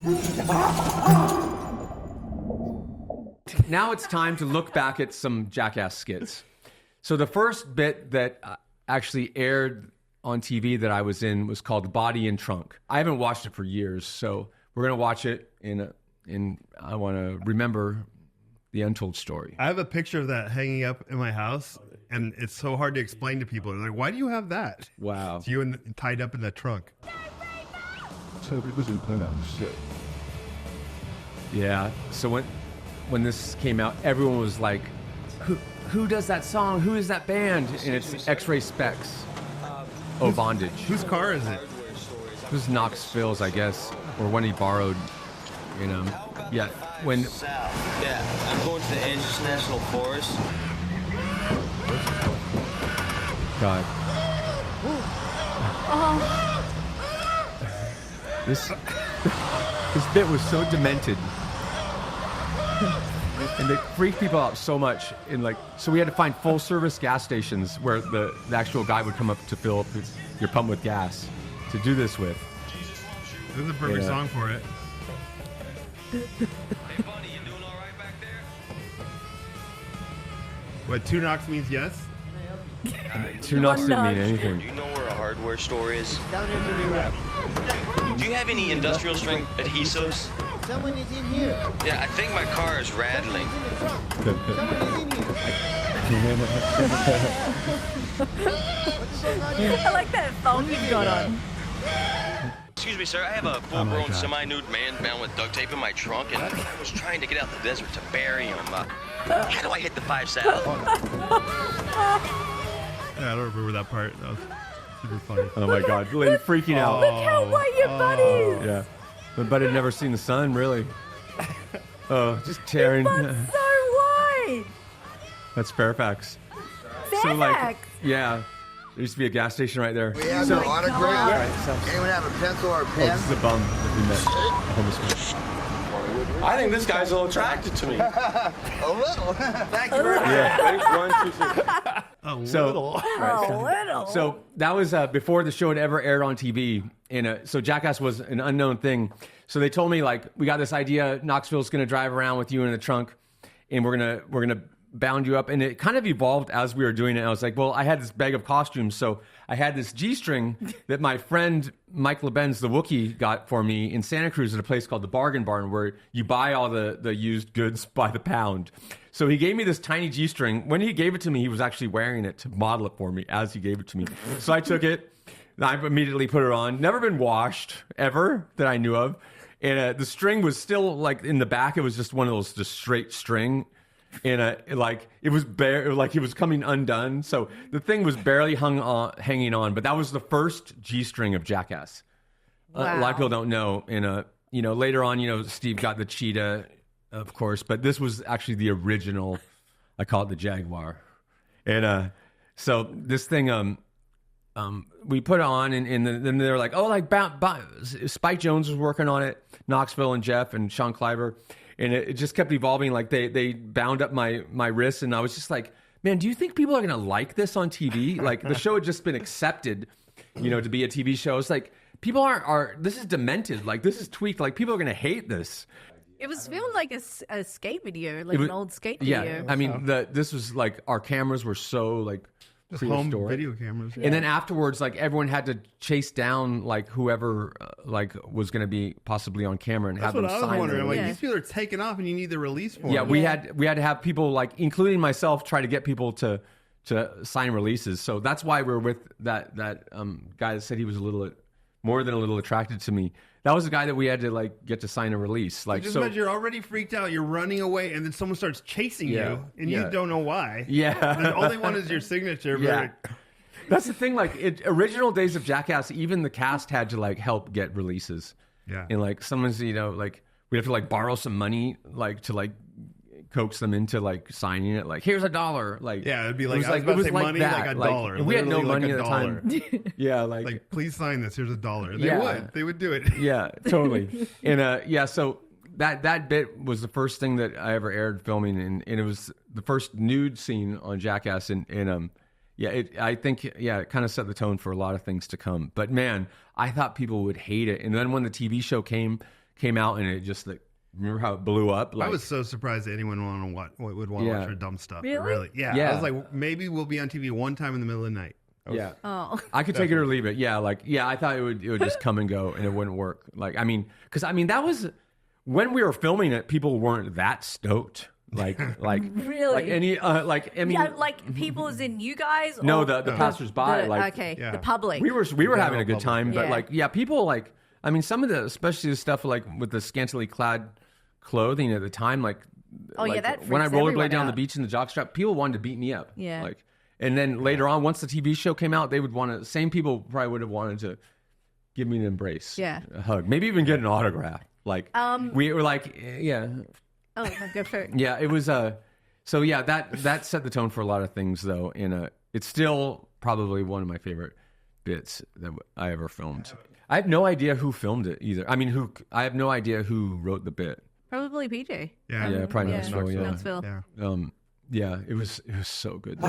Now it's time to look back at some Jackass skits. So the first bit that actually aired on TV that I was in was called Body and Trunk. I haven't watched it for years, so we're going to watch it in I want to remember the untold story. I have a picture of that hanging up in my house, and it's so hard to explain to people. They're like, why do you have that? Wow. It's you tied up in the trunk. Yeah. So when this came out, everyone was like, who does that song? Who is that band? And it's X-Ray Specs. Oh, Bondage. Whose car is it? It was Knoxville's, I guess, or one he borrowed. You know, yeah. When Yeah, I'm going to the Andrews National Forest. God, this bit was so demented, and it freaked people out so much. So we had to find full service gas stations where the actual guy would come up to fill up your pump with gas to do this with. This is the perfect song for it. Hey, buddy, you doing all right back there? What, 2 knocks means yes? 2 knocks didn't mean anything. Do you know where a hardware store is? Do you have any industrial strength adhesives? Someone is in here. Yeah, I think my car is rattling. Someone is in here. I like that phone you've got on. Excuse me, sir. I have a full-grown semi-nude man bound with duct tape in my trunk, and I was trying to get out the desert to bury him. How do I hit the 5 South? Yeah, I don't remember that part. That was super funny. Oh my God, Lynn freaking out. Look how white your butt is. Yeah, my buddy had never seen the sun, really. Oh, just tearing. Butt's so white. That's Fairfax. Fairfax. Yeah, there used to be a gas station right there. We have no autograph. Right, Anyone have a pencil or a oh, pen? this is the bum that we met. A homeless man. I think this guy's a little attracted to me. A little. Thank you very much. Yeah. A So- little. A little. So that was before the show had ever aired on TV. So Jackass was an unknown thing. So they told me, like, we got this idea. Knoxville's going to drive around with you in the trunk, and we're gonna bound you up. And it kind of evolved as we were doing it. I was like, well, I had this bag of costumes, so I had this G-string that my friend Mike LeBenz, the Wookiee, got for me in Santa Cruz at a place called the Bargain Barn, where you buy all the used goods by the pound. So he gave me this tiny G-string. When he gave it to me, he was actually wearing it to model it for me as he gave it to me. So I took it, and I immediately put it on. Never been washed, ever, that I knew of. And the string was still, like, in the back. It was just one of those just straight string. And it was bare, like it was coming undone. So the thing was barely hanging on. But that was the first G-string of Jackass. Wow. A lot of people don't know. And later on, Steve got the cheetah, of course. But this was actually the original. I call it the Jaguar. And so this thing, we put it on, and then they're like, oh, like Spike Jones was working on it, Knoxville and Jeff and Sean Cliver. And it just kept evolving. Like they bound up my wrists, and I was just like, man, do you think people are going to like this on TV? Like the show had just been accepted, to be a TV show. It's like people aren't. This is demented. Like this is tweaked. Like people are going to hate this. It was filmed like a skate video, like an old skate video. Yeah, I mean, this was like our cameras were so like Just home prehistoric. video cameras. And then afterwards, like everyone had to chase down like whoever was going to be possibly on camera and That's have what them I was sign wondering. them. Like, Yeah. these people are taking off, and you need the release form. Yeah, we had to have people, like, including myself, try to get people to sign releases. So that's why we're with that guy that said he was more than a little attracted to me. That was the guy that we had to like get to sign a release. Like, Just so imagine you're already freaked out. You're running away, and then someone starts chasing you, and you don't know why. Yeah. And all they want is your signature. Yeah. That's the thing. Like, original days of Jackass, even the cast had to like help get releases. Yeah. And like someone's, like we have to like borrow some money, like to like coax them into like signing it. Like, here's $1. Like, Yeah, it'd be it like, was I was about to say money, that. like $1. And we had no Literally money like at the time. Yeah, Like, please sign this. Here's $1. And Yeah. They would do it. Yeah, totally. And so that bit was the first thing that I ever aired filming, and it was the first nude scene on Jackass, and I think it kind of set the tone for a lot of things to come. But man, I thought people would hate it, and then when the TV show came, came out and it just like, remember how it blew up? Like, I was so surprised that anyone would want to watch our dumb stuff. Really? Yeah. Yeah. I was like, maybe we'll be on TV one time in the middle of the night. yeah. Oh. I could take it or leave it. Yeah, like I thought it would just come and go and it wouldn't work. Like because that was when we were filming it. People weren't that stoked. Like Really? like any Yeah, like people as in you guys? no or the passersby. Like okay, Yeah. the public. we were having a good public. time, but Yeah. people like some of the especially the stuff like with the scantily clad clothing at the time, like Oh, yeah, like, that when I freaks everyone rollerblade down the out. beach in the jockstrap, people wanted to beat me up. Yeah. Like, and then later on, once the TV show came out, they would want to. Same people probably would have wanted to give me an embrace, Yeah. a hug, maybe even get an autograph. Like, we were like, yeah, Oh, no, go for it. yeah. It was so yeah, that set the tone for a lot of things though. It's still probably one of my favorite bits that I ever filmed. I have no idea who filmed it either. I mean, I have no idea who wrote the bit. Probably PJ. Yeah. Yeah, probably Yeah. Knoxville. Yeah. Knoxville. Yeah. Yeah, it was so good.